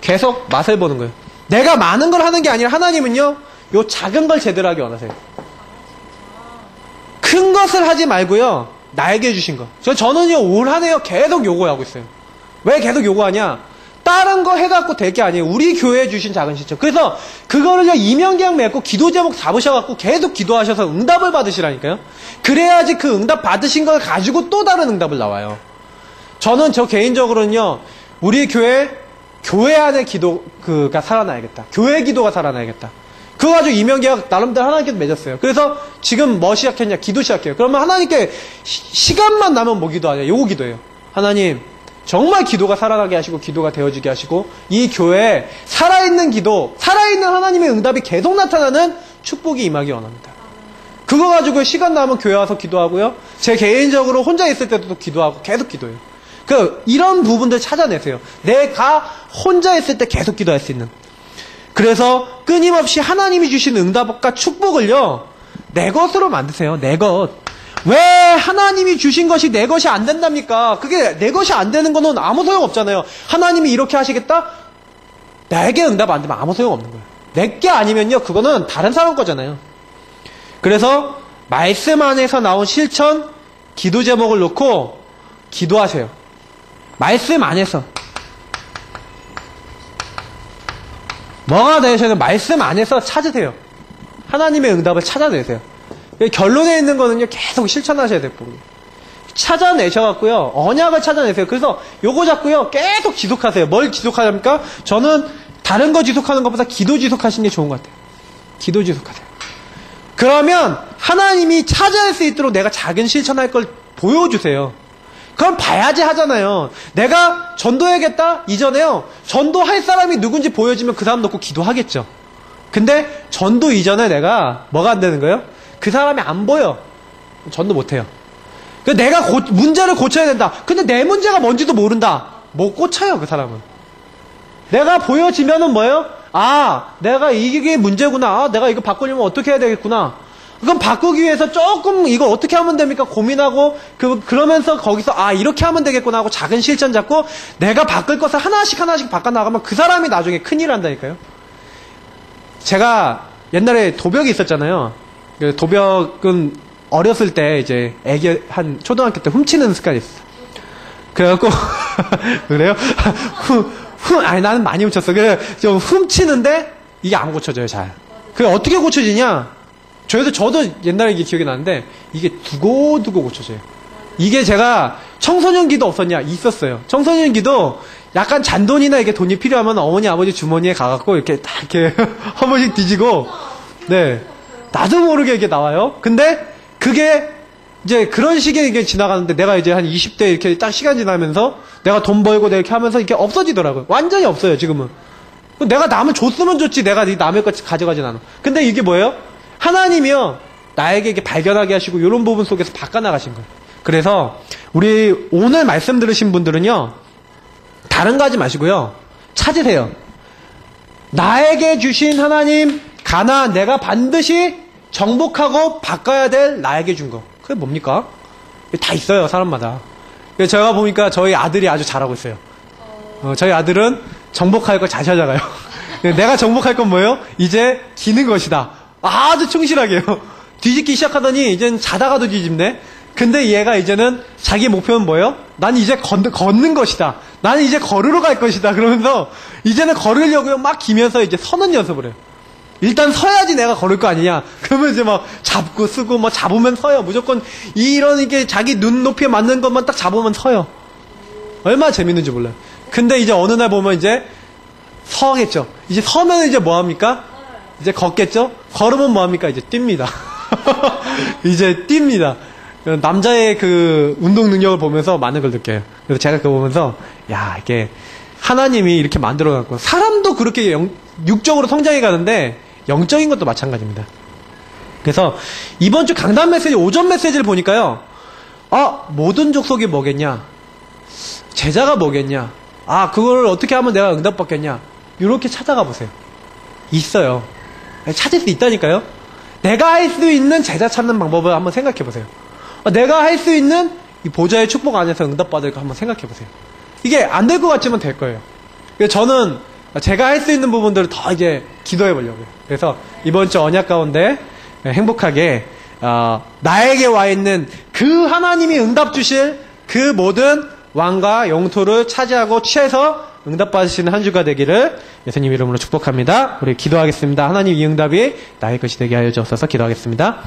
S1: 계속 맛을 보는 거예요. 내가 많은 걸 하는 게 아니라 하나님은요 요 작은 걸 제대로 하기 원하세요. 큰 것을 하지 말고요 나에게 주신 거. 저는요 올 한 해요 계속 요구하고 있어요. 왜 계속 요구하냐? 다른 거 해갖고 될 게 아니에요. 우리 교회에 주신 작은 실천. 그래서 그거를요 이면계약 맺고 기도 제목 잡으셔갖고 계속 기도하셔서 응답을 받으시라니까요. 그래야지 그 응답 받으신 걸 가지고 또 다른 응답을 나와요. 저는 저 개인적으로는요 우리 교회 안에 기도가 살아나야겠다. 교회 기도가 살아나야겠다. 그거 가지고 이면계약 나름대로 하나님께 맺었어요. 그래서 지금 뭐 시작했냐? 기도 시작해요. 그러면 하나님께 시간만 나면 뭐 기도하냐? 요거 기도해요. 하나님 정말 기도가 살아나게 하시고 기도가 되어지게 하시고 이 교회에 살아있는 기도, 살아있는 하나님의 응답이 계속 나타나는 축복이 임하기 원합니다. 그거 가지고 시간 나면 교회 와서 기도하고요. 제 개인적으로 혼자 있을 때도 기도하고 계속 기도해요. 이런 부분들 찾아내세요. 내가 혼자 있을 때 계속 기도할 수 있는. 그래서 끊임없이 하나님이 주신 응답과 축복을요 내 것으로 만드세요. 내 것. 왜 하나님이 주신 것이 내 것이 안 된답니까? 그게 내 것이 안 되는 거는 아무 소용 없잖아요. 하나님이 이렇게 하시겠다? 나에게 응답 안 되면 아무 소용 없는 거예요. 내게 아니면요 그거는 다른 사람 거잖아요. 그래서 말씀 안에서 나온 실천, 기도 제목을 놓고 기도하세요. 말씀 안에서 뭐가 되셔야 말씀 안에서 찾으세요. 하나님의 응답을 찾아내세요. 결론에 있는 거는요 계속 실천하셔야 될 부분이에요. 찾아내셔갖고요 언약을 찾아내세요. 그래서 요거 잡고요 계속 지속하세요. 뭘 지속하십니까? 저는 다른 거 지속하는 것보다 기도 지속하시는 게 좋은 것 같아요. 기도 지속하세요. 그러면 하나님이 찾아낼 수 있도록 내가 작은 실천할 걸 보여주세요. 그럼 봐야지 하잖아요. 내가 전도해야겠다? 이전에요. 전도할 사람이 누군지 보여주면 그 사람 놓고 기도하겠죠. 근데 전도 이전에 내가 뭐가 안 되는 거예요? 그 사람이 안 보여. 전도 못해요. 내가 문제를 고쳐야 된다. 근데 내 문제가 뭔지도 모른다. 못 고쳐요, 그 사람은. 내가 보여지면은 뭐예요? 아, 내가 이게 문제구나. 아, 내가 이거 바꾸려면 어떻게 해야 되겠구나. 그럼 바꾸기 위해서 조금 이걸 어떻게 하면 됩니까? 고민하고 그러면서 거기서 아 이렇게 하면 되겠구나 하고 작은 실천 잡고 내가 바꿀 것을 하나씩 바꿔나가면 그 사람이 나중에 큰일 한다니까요. 제가 옛날에 도벽이 있었잖아요. 도벽은 어렸을 때 이제 애기 한 초등학교 때 훔치는 습관이 있었어. 그래갖고 그래요? 아니 나는 많이 훔쳤어. 그래 좀 훔치는데 이게 안 고쳐져요 잘. 그게 어떻게 고쳐지냐? 저도 옛날에 이게 기억이 나는데 이게 두고두고 고쳐져요. 이게 제가 청소년기도 없었냐? 있었어요. 청소년기도 약간 잔돈이나 이게 돈이 필요하면 어머니 아버지 주머니에 가갖고 이렇게 딱 이렇게 한 번씩 뒤지고 네 나도 모르게 이게 나와요. 근데 그게 이제 그런 식의 이게 지나가는데 내가 이제 한 20대 이렇게 딱 시간 지나면서 내가 돈 벌고 내가 이렇게 하면서 이게 없어지더라고요. 완전히 없어요 지금은. 내가 남을 줬으면 좋지 내가 남의 것 가져가진 않아. 근데 이게 뭐예요? 하나님이요 나에게 이게 발견하게 하시고 이런 부분 속에서 바꿔나가신 거예요. 그래서 우리 오늘 말씀 들으신 분들은요 다른 거 하지 마시고요 찾으세요. 나에게 주신 하나님 가나안 내가 반드시 정복하고 바꿔야 될 나에게 준 거. 그게 뭡니까? 다 있어요 사람마다. 제가 보니까 저희 아들이 아주 잘하고 있어요. 저희 아들은 정복할 걸 잘 찾아가요. 내가 정복할 건 뭐예요? 이제 기는 것이다. 아주 충실하게요. 뒤집기 시작하더니 이젠 자다가도 뒤집네. 근데 얘가 이제는 자기 목표는 뭐예요? 난 이제 걷는 것이다. 나는 이제 걸으러 갈 것이다. 그러면서 이제는 걸으려고요. 막 기면서 이제 서는 연습을 해요. 일단 서야지 내가 걸을 거 아니냐. 그러면 이제 막 잡고 쓰고 막 잡으면 서요. 무조건 이런 이게 자기 눈높이에 맞는 것만 딱 잡으면 서요. 얼마나 재밌는지 몰라요. 근데 이제 어느 날 보면 이제 서겠죠. 이제 서면 이제 뭐합니까? 이제 걷겠죠? 걸으면 뭐합니까? 이제 뜁니다. 이제 뜁니다. 남자의 그 운동 능력을 보면서 많은 걸 느껴요. 그래서 제가 그거 보면서 야 이게 하나님이 이렇게 만들어놨고 사람도 그렇게 육적으로 성장해 가는데 영적인 것도 마찬가지입니다. 그래서 이번 주 강단 메시지 오전 메시지를 보니까요. 모든 족속이 뭐겠냐? 제자가 뭐겠냐? 그걸 어떻게 하면 내가 응답받겠냐? 이렇게 찾아가 보세요. 있어요. 찾을 수 있다니까요. 내가 할 수 있는 제자 찾는 방법을 한번 생각해 보세요. 내가 할 수 있는 이 보좌의 축복 안에서 응답받을 거 한번 생각해 보세요. 이게 안 될 것 같지만 될 거예요. 그래서 저는 제가 할 수 있는 부분들을 더 이제 기도해 보려고요. 그래서 이번 주 언약 가운데 행복하게 나에게 와 있는 그 하나님이 응답 주실 그 모든 왕과 영토를 차지하고 취해서 응답 받으시는 한 주가 되기를 예수님 이름으로 축복합니다. 우리 기도하겠습니다. 하나님 이 응답이 나의 것이 되게 하여 주옵소서. 기도하겠습니다.